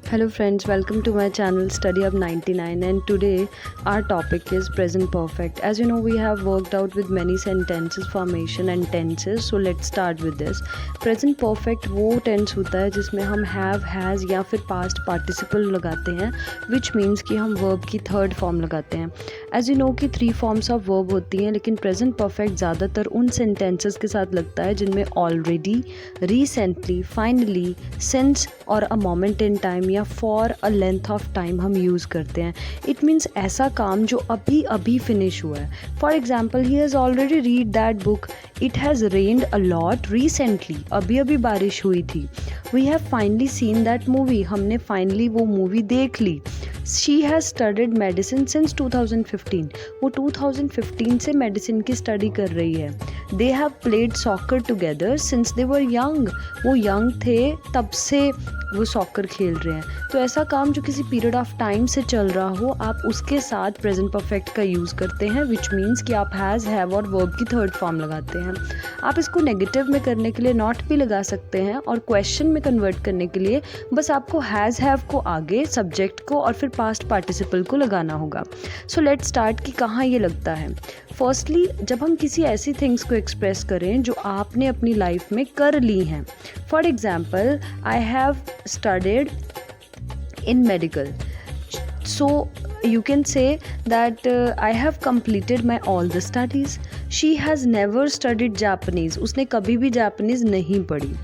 Hello friends, welcome to my channel Study Up 99, and today our topic is present perfect. As you know, we have worked out with many sentences formation and tenses, so let's start with this. Present perfect वो tense होता है जिसमें हम have, has या फिर past participle लगाते हैं, which means कि हम verb की third form लगाते हैं. As you know कि 3 forms of verb होती हैं, लेकिन present perfect ज़्यादातर उन sentences के साथ लगता है जिनमें already, recently, finally, since और a moment in time या for a length of time हम यूज़ करते हैं. इट मीन्स ऐसा काम जो अभी अभी फिनिश हुआ है. For example, he has already read that book. It has rained a lot recently. अभी अभी बारिश हुई थी. We have finally seen that movie. हमने फाइनली वो मूवी देख ली. She has studied medicine since 2015. वो 2015 से मेडिसिन की स्टडी कर रही है. They have played soccer together since they were young. वो यंग थे तब से वो सॉकर खेल रहे हैं. तो ऐसा काम जो किसी पीरियड ऑफ टाइम से चल रहा हो, आप उसके साथ प्रेजेंट परफेक्ट का यूज़ करते हैं, विच मीन्स कि आप हैज़, हैव और वर्ब की थर्ड फॉर्म लगाते हैं. आप इसको नेगेटिव में करने के लिए नॉट भी लगा सकते हैं, और क्वेश्चन में कन्वर्ट करने के लिए बस आपको हैज़, हैव को आगे, सब्जेक्ट को और फिर पास्ट पार्टिसिपल को लगाना होगा. सो लेट्स स्टार्ट कि कहाँ ये लगता है. फर्स्टली, जब हम किसी ऐसी थिंग्स को एक्सप्रेस करें जो आपने अपनी लाइफ में कर ली हैं. For example, I have studied in medical, so you can say that I have completed my all the studies. She has never studied Japanese. उसने कभी भी जापानीज़ नहीं पढ़ी.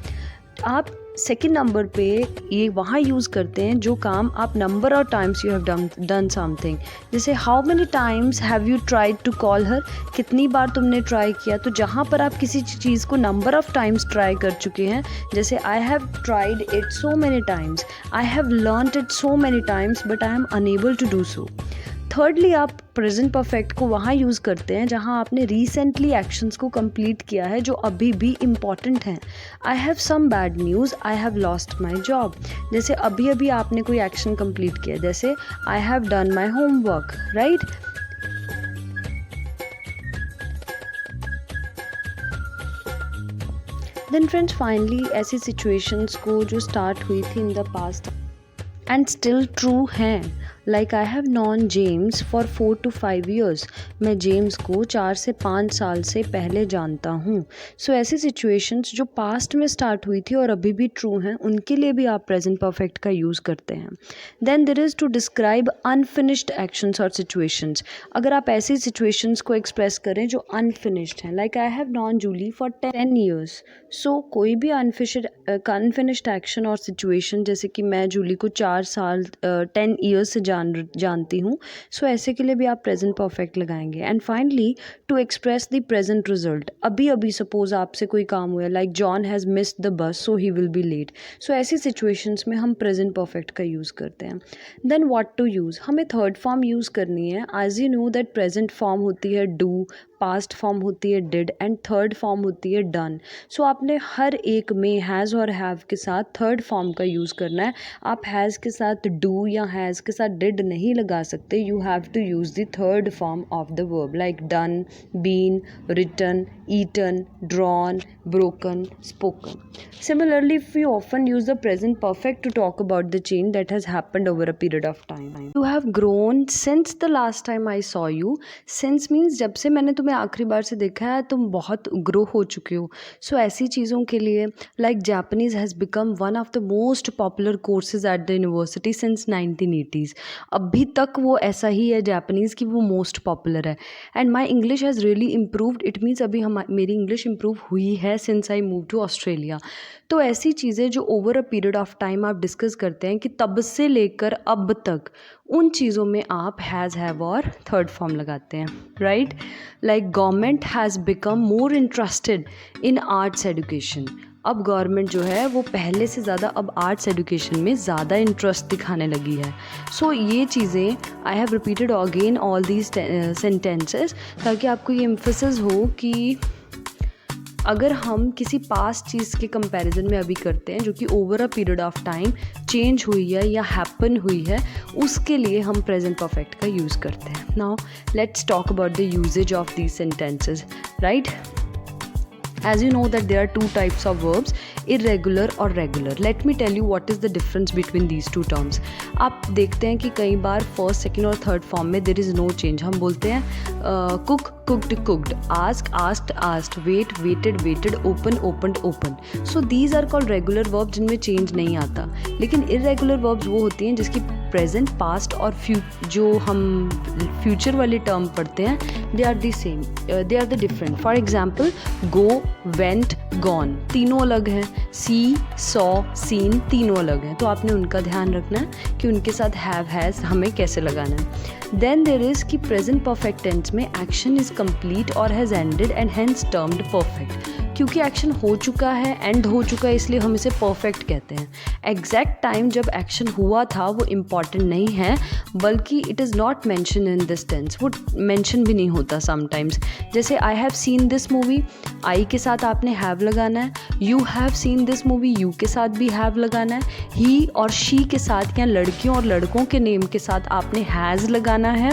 आप सेकेंड नंबर पे ये वहाँ यूज़ करते हैं जो काम आप number of times you have done something. जैसे how many times have you tried to call her. कितनी बार तुमने ट्राई किया. तो जहाँ पर आप किसी चीज़ को नंबर ऑफ टाइम्स ट्राई कर चुके हैं, जैसे I have tried it so many times, I have learned it so many times but I am unable to do so. Thirdly, आप प्रेजेंट परफेक्ट को वहाँ यूज़ करते हैं जहाँ आपने रिसेंटली एक्शंस को कंप्लीट किया है जो अभी भी इम्पॉर्टेंट हैं. I have some bad news, I have lost my job. जैसे अभी अभी आपने कोई एक्शन कंप्लीट किया, जैसे I have done my homework, right. Then friends, finally ऐसी सिचुएशंस को जो स्टार्ट हुई थी in the past and still true हैं. Like I have known James for 4 to 5 years. मैं जेम्स को 4 से 5 साल से पहले जानता हूँ. सो ऐसी सिचुएशंस जो पास्ट में स्टार्ट हुई थी और अभी भी ट्रू हैं, उनके लिए भी आप प्रेजेंट परफेक्ट का यूज़ करते हैं. Then there is to describe unfinished actions और सिचुएशंस. अगर आप ऐसी सिचुएशंस को एक्सप्रेस करें जो अनफिनिश्ड हैं, like I have known Julie for 10 years. So कोई भी अनफिनिश्ड एक्शन और सिचुएशन, जैसे कि मैं जूली को 4 साल 10 years से जानती हूँ, सो ऐसे के लिए भी आप प्रेजेंट परफेक्ट लगाएंगे. And finally, to express the present result. अभी अभी सपोज आपसे कोई काम हुआ, like John has missed the bus so he will be late. So ऐसी सिचुएशंस में हम प्रेजेंट परफेक्ट का यूज़ करते हैं. Then what to use. हमें थर्ड फॉर्म यूज़ करनी है. As you know that present form होती है डू, पास्ट फॉर्म होती है डिड एंड थर्ड फॉर्म होती है डन. सो आपने हर एक में हैज़ और हैव के साथ थर्ड फॉर्म का यूज़ करना है. आप हैज़ के साथ डू या हैज़ के साथ डिड नहीं लगा सकते. You have to use the third form of the verb, like done, been, written, eaten, drawn, broken, spoken. Similarly, we often use the present perfect to talk about the change that has happened over a period of time. You have grown since the last time I saw you. Since means जब से मैंने तुम्हें आखिरी बार से देखा है तुम बहुत ग्रो हो चुके हो. सो ऐसी चीज़ों के लिए, like Japanese has become one of the most popular courses at the university since 1980s. अभी तक वो ऐसा ही है जापानीज़ कि वो मोस्ट पॉपुलर है. And my English has really improved. It means अभी मेरी इंग्लिश इम्प्रूव हुई है since I move to Australia. तो ऐसी चीज़ें जो over a period of time आप डिस्कस करते हैं कि तब से लेकर अब तक, उन चीज़ों में आप हैज़, हैव और थर्ड फॉर्म लगाते हैं, right. Like government has become more interested in arts education. अब गवर्नमेंट जो है वो पहले से ज़्यादा अब आर्ट्स एजुकेशन में ज़्यादा इंटरेस्ट दिखाने लगी है. सो ये चीज़ें I have repeated again all these sentences ताकि आपको ये एम्फेसिस हो कि अगर हम किसी पास्ट चीज़ के कंपैरिजन में अभी करते हैं जो कि over a period of time change हुई है या हैपन हुई है, उसके लिए हम प्रेजेंट परफेक्ट का यूज़ करते हैं. Now let's talk about the usages of these sentences, right. As you know that there are two types of verbs, irregular और regular. Let me tell you what is the difference between these two terms. आप देखते हैं कि कई बार first, second और third form में there is no change. हम बोलते हैं cook, cooked, cooked, ask, asked, asked, wait, waited, waited, open, opened, opened. So these are called regular verbs जिनमें change नहीं आता. लेकिन irregular verbs वो होती हैं जिसकी प्रेजेंट, पास्ट और जो हम फ्यूचर वाले टर्म पढ़ते हैं they are the same, they are the different. For example go, went, gone तीनों अलग हैं. सी, सॉ, सीन तीनों अलग हैं. तो आपने उनका ध्यान रखना है कि उनके साथ हैव, हैज़ हमें कैसे लगाना है. देन देयर इज़ कि प्रेजेंट परफेक्ट टेंस में एक्शन इज़ कंप्लीट और has ended and hence termed perfect. क्योंकि एक्शन हो चुका है, एंड हो चुका है, इसलिए हम इसे परफेक्ट कहते हैं. एग्जैक्ट टाइम जब एक्शन हुआ था वो इम्पॉर्टेंट नहीं है, बल्कि it is not mention in this tense. वो मेंशन भी नहीं होता समटाइम्स. जैसे I have seen this movie, I के साथ आपने हैव लगाना है. You have seen this movie, you के साथ भी हैव लगाना है. ही और शी के साथ या लड़कियों और लड़कों के नेम के साथ आपने हैज़ लगाना है.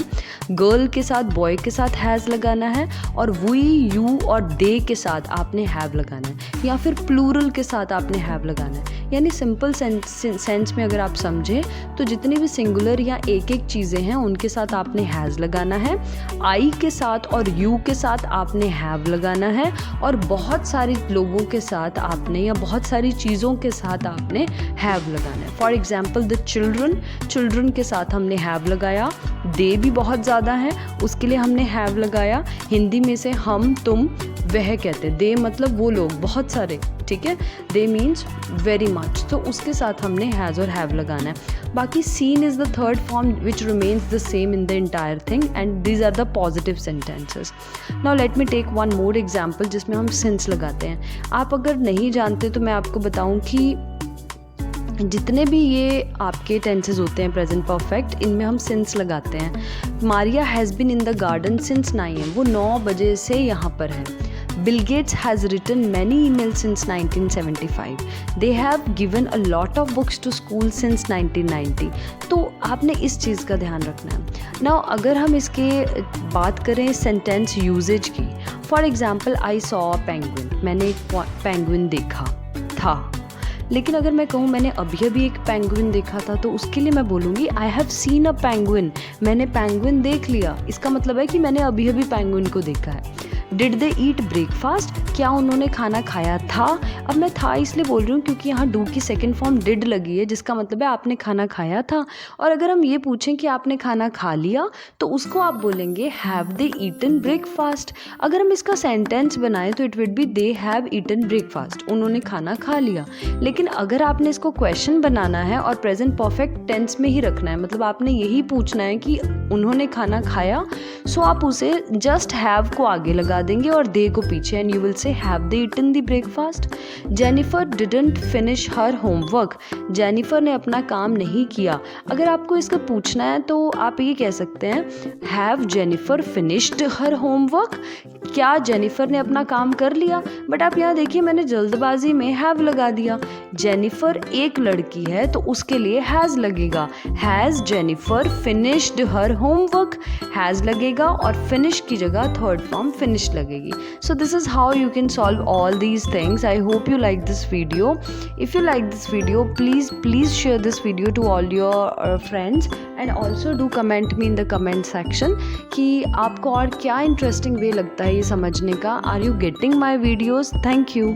गर्ल के साथ, बॉय के साथ हैज़ लगाना है. और वी, यू और दे के साथ आपने हैव लगाना है. या फिर प्लूरल के साथ आपने हैव लगाना है. यानी सिंपल सेंस में अगर आप समझें तो जितनी भी सिंगुलर या एक एक चीज़ें हैं उनके साथ आपने हैज़ लगाना है. आई के साथ और यू के साथ आपने हैव लगाना है. और बहुत सारे लोगों के साथ आपने या बहुत सारी चीज़ों के साथ आपने हैव लगाना है. For example the children, children के साथ हमने हैव लगाया. दे भी बहुत ज़्यादा है, उसके लिए हमने हैव लगाया. हिंदी में से हम, तुम, वह कहते हैं. दे मतलब वो लोग, बहुत सारे, ठीक है. दे मीन्स वेरी मच, तो उसके साथ हमने हैज़ और हैव लगाना है. बाकी seen is the third form which remains the same in the entire thing and these are the positive sentences. Now let me take one more example जिसमें हम सिंस लगाते हैं. आप अगर नहीं जानते तो मैं आपको बताऊं कि जितने भी ये आपके टेंसेस होते हैं प्रेजेंट परफेक्ट, इनमें हम सिंस लगाते हैं. Maria has been in the garden since 9 AM, वो 9 बजे से यहाँ पर है. Bill Gates has written many emails since 1975. They have given a lot of books to school since 1990. तो आपने इस चीज़ का ध्यान रखना है. Now अगर हम इसके बात करें सेंटेंस यूजेज की, for example I saw a penguin, मैंने एक पेंगुइन देखा था. लेकिन अगर मैं कहूँ मैंने अभी अभी एक पेंगुइन देखा था तो उसके लिए मैं बोलूँगी आई हैव सीन अ पेंगुइन, मैंने पेंगुइन देख लिया. इसका मतलब है कि मैंने अभी अभी पेंगुइन को देखा है. डिड दे ईट ब्रेकफास्ट, क्या उन्होंने खाना खाया था. अब मैं था इसलिए बोल रही हूँ क्योंकि यहाँ डू की सेकंड फॉर्म डिड लगी है, जिसका मतलब है आपने खाना खाया था. और अगर हम ये पूछें कि आपने खाना खा लिया तो उसको आप बोलेंगे हैव दे ईटन ब्रेकफास्ट. अगर हम इसका सेंटेंस बनाएं तो it would be they have eaten breakfast, उन्होंने खाना खा लिया. लेकिन अगर आपने इसको क्वेश्चन बनाना है और प्रेजेंट परफेक्ट टेंस में ही रखना है, मतलब आपने यही पूछना है कि उन्होंने खाना खाया, सो आप उसे जस्ट हैव को आगे लगा देंगे और दे को पीछे, and you will say have they eaten the breakfast. Jennifer didn't finish her homework, Jennifer ने अपना काम नहीं किया. अगर आपको इसका पूछना है तो आप ये कह सकते हैं have Jennifer finished her homework, क्या जेनिफर ने अपना काम कर लिया. बट आप यहाँ देखिए मैंने जल्दबाजी में हैव लगा दिया. जेनिफर एक लड़की है तो उसके लिए हैज़ लगेगा. Has Jennifer finished her homework, has लगेगा और फिनिश की जगह थर्ड फॉर्म फिनिश लगेगी. So this is how you can solve all these things. I hope you like this video. If you like this video, please share this video to all your friends and also do comment me in the comment section कि आपको और क्या interesting way लगता है ये समझने का. Are you getting my videos? Thank you.